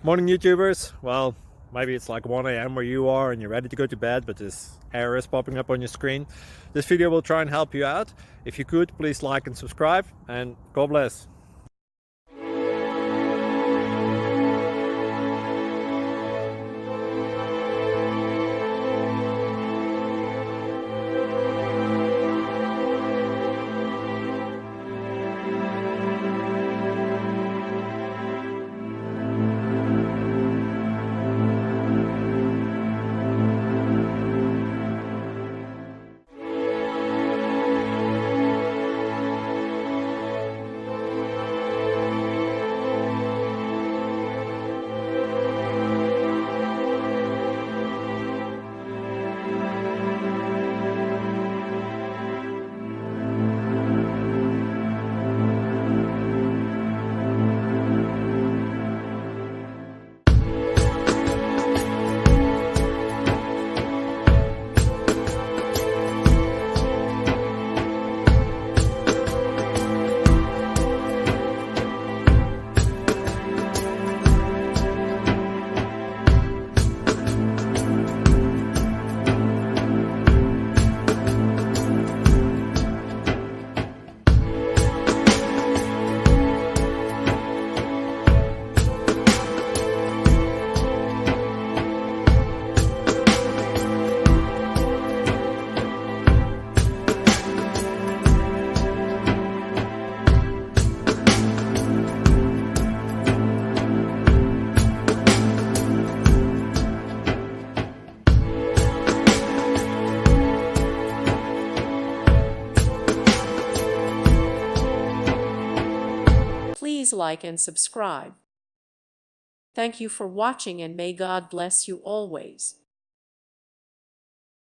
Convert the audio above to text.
Morning YouTubers. Well, maybe it's like 1 a.m. where you are and you're ready to go to bed, but this error is popping up on your screen. This video will try and help you out. If you could, please like and subscribe, and God bless. Please like and subscribe. Thank you for watching, and may God bless you always.